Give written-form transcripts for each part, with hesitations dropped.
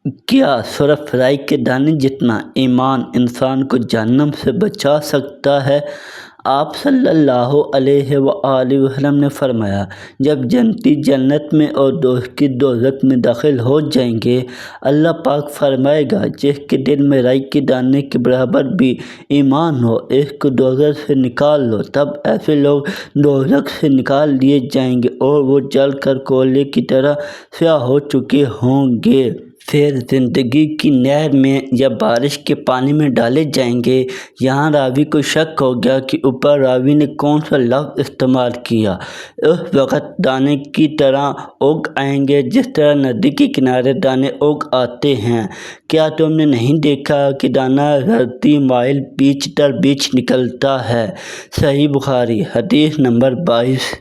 کیا سرخ رائی کے دانے جتنا ایمان انسان کو جہنم سے بچا سکتا ہے؟ آپ صلی اللہ علیہ وآلہ وسلم نے فرمایا، جب جنتی جنت میں اور دوزخی دوزخ میں داخل ہو جائیں گے، اللہ پاک فرمائے گا جس کے دل میں رائی کے دانے کے برابر بھی ایمان ہو، اس کو دوزخ سے نکال لو۔ تب ایسے لوگ دوزخ سے نکال لیے جائیں گے اور وہ جل کر کوئلے کی طرح سیاہ ہو چکے ہوں گے۔ پھر زندگی کی نہر میں یا بارش کے پانی میں ڈالے جائیں گے۔ یہاں راوی کو شک ہو گیا کہ اوپر راوی نے کون سا لفظ استعمال کیا۔ اس وقت دانے کی طرح اگ آئیں گے جس طرح ندی کے کنارے دانے اگ آتے ہیں۔ کیا تم نے نہیں دیکھا کہ دانہ رتی مائل بیچ در بیچ نکلتا ہے؟ صحیح بخاری حدیث نمبر 22۔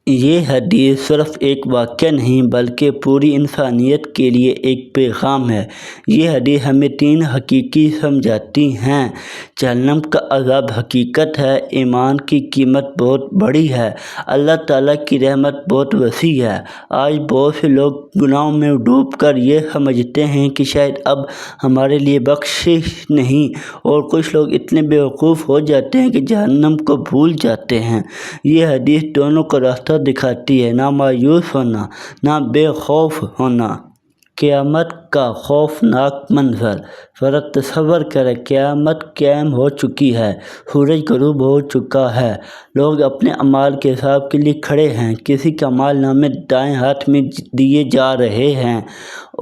یہ حدیث صرف ایک واقعہ نہیں بلکہ پوری انسانیت کے لیے ایک پیغام ہے۔ یہ حدیث ہمیں 3 حقیقت سمجھاتی ہے۔ جہنم کا عذاب حقیقت ہے، ایمان کی قیمت بہت بڑی ہے، اللہ تعالیٰ کی رحمت بہت وسیع ہے۔ آج بہت سے لوگ گناہوں میں ڈوب کر یہ سمجھتے ہیں کہ شاید اب ہمارے لیے بخشش نہیں، اور کچھ لوگ اتنے بیوقوف ہو جاتے ہیں کہ جہنم کو بھول جاتے ہیں۔ یہ حدیث دونوں کا راستہ دکھاتی ہے، نہ مایوس ہونا، نہ بے خوف ہونا۔ قیامت کا خوفناک منظر۔ ذرا تصور کریں، قیامت قائم ہو چکی ہے، سورج غروب ہو چکا ہے، لوگ اپنے اعمال کے حساب کے لیے کھڑے ہیں۔ کسی کے اعمال نامے دائیں ہاتھ میں دیے جا رہے ہیں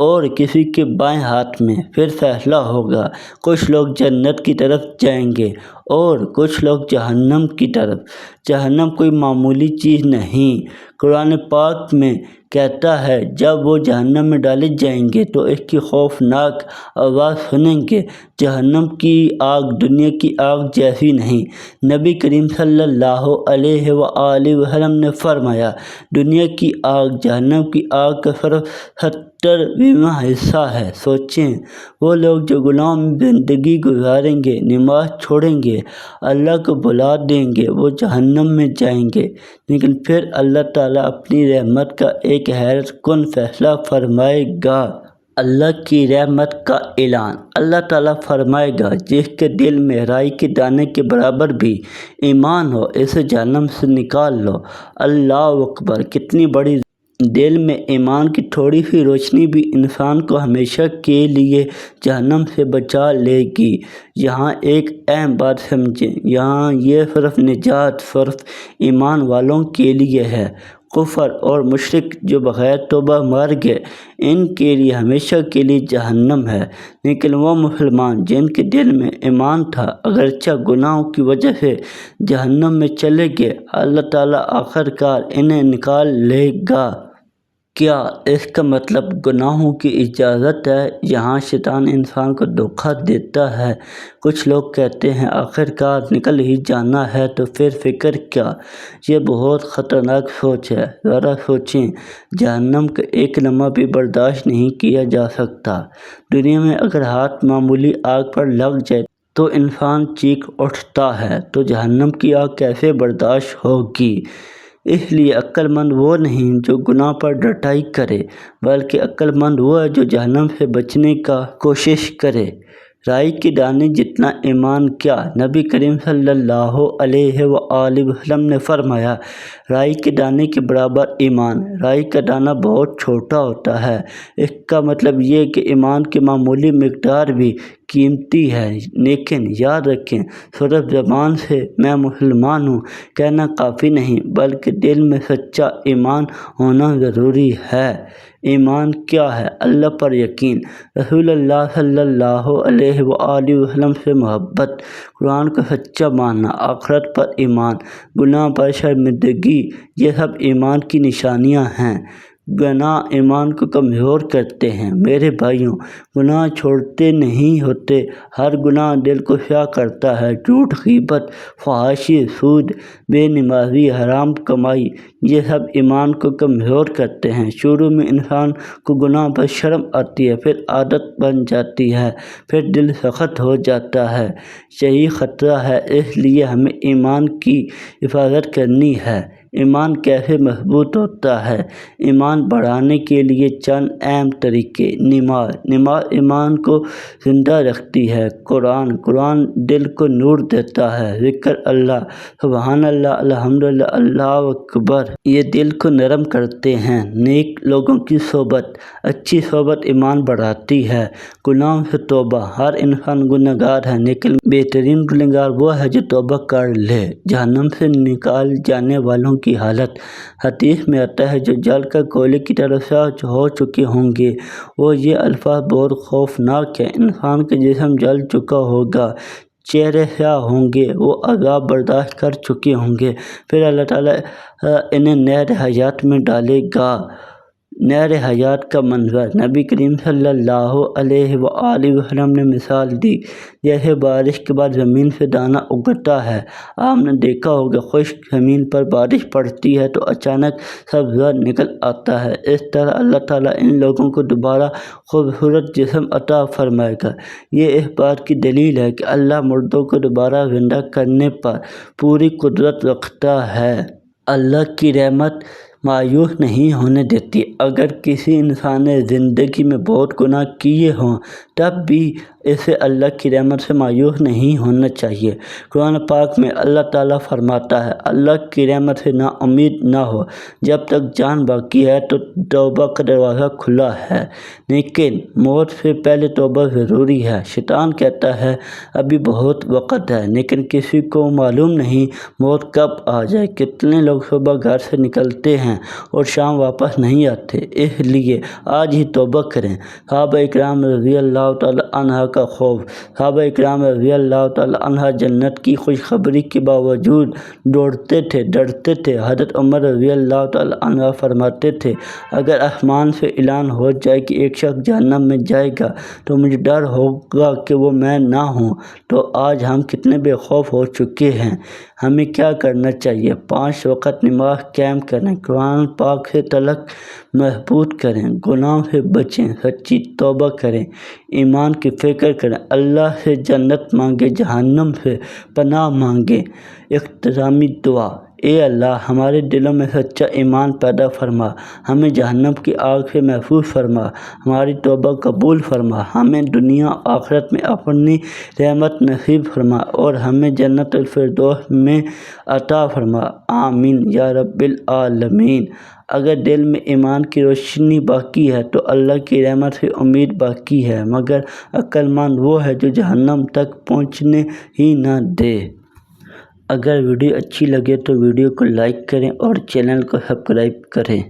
اور کسی کے بائیں ہاتھ میں۔ پھر فیصلہ ہوگا، کچھ لوگ جنت کی طرف جائیں گے اور کچھ لوگ جہنم کی طرف۔ جہنم کوئی معمولی چیز نہیں۔ قرآن پاک میں کہتا ہے، جب وہ جہنم میں ڈالے جائیں گے تو اس کی خوفناک آواز سنیں گے۔ جہنم کی آگ دنیا کی آگ جیسی نہیں۔ نبی کریم صلی اللہ علیہ وآلہ وسلم نے فرمایا، دنیا کی آگ جہنم کی آگ کا صرف 70واں حصہ ہے۔ سوچیں، وہ لوگ جو گناہوں میں زندگی گزاریں گے، نماز چھوڑیں گے، اللہ کو بھلا دیں گے، وہ جہنم میں جائیں گے، لیکن پھر اللہ تعالیٰ اپنی رحمت کا ایک حیرت کن فیصلہ فرمائے گا۔ اللہ کی رحمت کا اعلان۔ اللہ تعالیٰ فرمائے گا، جس کے دل میں رائی کے دانے کے برابر بھی ایمان ہو، اسے جہنم سے نکال لو۔ اللہ اکبر! کتنی بڑی! دل میں ایمان کی تھوڑی سی روشنی بھی انسان کو ہمیشہ کے لیے جہنم سے بچا لے گی۔ یہاں ایک اہم بات سمجھیں، یہاں یہ صرف نجات صرف ایمان والوں کے لیے ہے۔ کفر اور مشرک جو بغیر توبہ مر گئے، ان کے لیے ہمیشہ کے لیے جہنم ہے، لیکن وہ مسلمان جن کے دل میں ایمان تھا، اگرچہ گناہوں کی وجہ سے جہنم میں چلے گئے، اللہ تعالیٰ آخرکار انہیں نکال لے گا۔ کیا اس کا مطلب گناہوں کی اجازت ہے؟ یہاں شیطان انسان کو دھوکہ دیتا ہے۔ کچھ لوگ کہتے ہیں، آخرکار نکل ہی جانا ہے تو پھر فکر کیا؟ یہ بہت خطرناک سوچ ہے۔ ذرا سوچیں، جہنم کا ایک لمحہ بھی برداشت نہیں کیا جا سکتا۔ دنیا میں اگر ہاتھ معمولی آگ پر لگ جائے تو انسان چیخ اٹھتا ہے، تو جہنم کی آگ کیسے برداشت ہوگی؟ اس لیے عقل مند وہ نہیں جو گناہ پر ڈٹائی کرے، بلکہ عقل مند وہ ہے جو جہنم سے بچنے کا کوشش کرے۔ رائی کے دانے جتنا ایمان کیا؟ نبی کریم صلی اللہ علیہ وآلہ وسلم نے فرمایا، رائی کے دانے کے برابر ایمان۔ رائی کا دانہ بہت چھوٹا ہوتا ہے، اس کا مطلب یہ کہ ایمان کی معمولی مقدار بھی قیمتی ہے، لیکن یاد رکھیں، صرف زبان سے میں مسلمان ہوں کہنا کافی نہیں، بلکہ دل میں سچا ایمان ہونا ضروری ہے۔ ایمان کیا ہے؟ اللہ پر یقین، رسول اللہ صلی اللہ علیہ وآلہ وسلم سے محبت، قرآن کو سچا ماننا، آخرت پر ایمان، گناہ پر شرمندگی، یہ سب ایمان کی نشانیاں ہیں۔ گناہ ایمان کو کمزور کرتے ہیں۔ میرے بھائیوں، گناہ چھوٹے نہیں ہوتے، ہر گناہ دل کو سیاہ کرتا ہے۔ جھوٹ، غیبت، فحاشی، سود، بے نمازی، حرام کمائی، یہ سب ایمان کو کمزور کرتے ہیں۔ شروع میں انسان کو گناہ پر شرم آتی ہے، پھر عادت بن جاتی ہے، پھر دل سخت ہو جاتا ہے۔ یہی خطرہ ہے، اس لیے ہمیں ایمان کی حفاظت کرنی ہے۔ ایمان کیسے مضبوط ہوتا ہے؟ ایمان بڑھانے کے لیے چند اہم طریقے۔ نماز ایمان کو زندہ رکھتی ہے۔ قرآن دل کو نور دیتا ہے۔ ذکر اللہ، سبحان اللہ، الحمدللہ، اللہ اکبر، یہ دل کو نرم کرتے ہیں۔ نیک لوگوں کی صحبت، اچھی صحبت ایمان بڑھاتی ہے۔ گناہوں سے توبہ، ہر انسان گناہ گار ہے لیکن بہترین گنہگار وہ ہے جو توبہ کر لے۔ جہنم سے نکال جانے والوں کی حالت، حدیث میں آتا ہے جو جل کر کوئلے کی طرح سیاہ ہو چکے ہوں گے۔ وہ یہ الفاظ بہت خوفناک ہیں۔ انسان کا جسم جل چکا ہوگا، چہرے سیاہ ہوں گے، وہ عذاب برداشت کر چکے ہوں گے، پھر اللہ تعالیٰ انہیں نہر حیات میں ڈالے گا۔ نہر حیات کا منظر، نبی کریم صلی اللہ علیہ وآلہ وسلم نے مثال دی جیسے بارش کے بعد زمین سے دانہ اگتا ہے۔ آپ نے دیکھا ہوگا خشک زمین پر بارش پڑتی ہے تو اچانک سبزہ نکل آتا ہے۔ اس طرح اللہ تعالیٰ ان لوگوں کو دوبارہ خوبصورت جسم عطا فرمائے گا۔ یہ اس بات کی دلیل ہے کہ اللہ مردوں کو دوبارہ زندہ کرنے پر پوری قدرت رکھتا ہے۔ اللہ کی رحمت مایوس نہیں ہونے دیتی۔ اگر کسی انسان نے زندگی میں بہت گناہ کیے ہوں تب بھی اسے اللہ کی رحمت سے مایوس نہیں ہونا چاہیے۔ قرآن پاک میں اللہ تعالیٰ فرماتا ہے، اللہ کی رحمت سے نا امید نہ ہو، جب تک جان باقی ہے تو توبہ کا دروازہ کھلا ہے، لیکن موت سے پہلے توبہ ضروری ہے۔ شیطان کہتا ہے ابھی بہت وقت ہے، لیکن کسی کو معلوم نہیں موت کب آ جائے۔ کتنے لوگ صبح گھر سے نکلتے ہیں اور شام واپس نہیں آتے، اس لیے آج ہی توبہ کریں۔ صحابہ اکرام رضی اللہ تعالی عنہ کا خوف، صحابہ اکرام رضی اللہ تعالی عنہ جنت کی خوشخبری کے باوجود دوڑتے تھے، ڈرتے تھے۔ حضرت عمر رضی اللہ تعالی عنہ فرماتے تھے اگر آسمان سے اعلان ہو جائے کہ ایک شخص جہنم میں جائے گا تو مجھے ڈر ہوگا کہ وہ میں نہ ہوں۔ تو آج ہم کتنے بے خوف ہو چکے ہیں۔ ہمیں کیا کرنا چاہیے؟ 5 وقت نماز قائم کریں، قرآن پاک سے تعلق مضبوط کریں، گناہوں سے بچیں، سچی توبہ کریں، ایمان کی فکر کریں، اللہ سے جنت مانگیں، جہنم سے پناہ مانگیں۔ اختتامی دعا، اے اللہ ہمارے دلوں میں سچا ایمان پیدا فرما، ہمیں جہنم کی آگ سے محفوظ فرما، ہماری توبہ قبول فرما، ہمیں دنیا آخرت میں اپنی رحمت نصیب فرما اور ہمیں جنت الفردوس میں عطا فرما، آمین یا رب العالمین۔ اگر دل میں ایمان کی روشنی باقی ہے تو اللہ کی رحمت سے امید باقی ہے، مگر عقل مند وہ ہے جو جہنم تک پہنچنے ہی نہ دے۔ اگر ویڈیو اچھی لگے تو ویڈیو کو لائک کریں اور چینل کو سبسکرائب کریں۔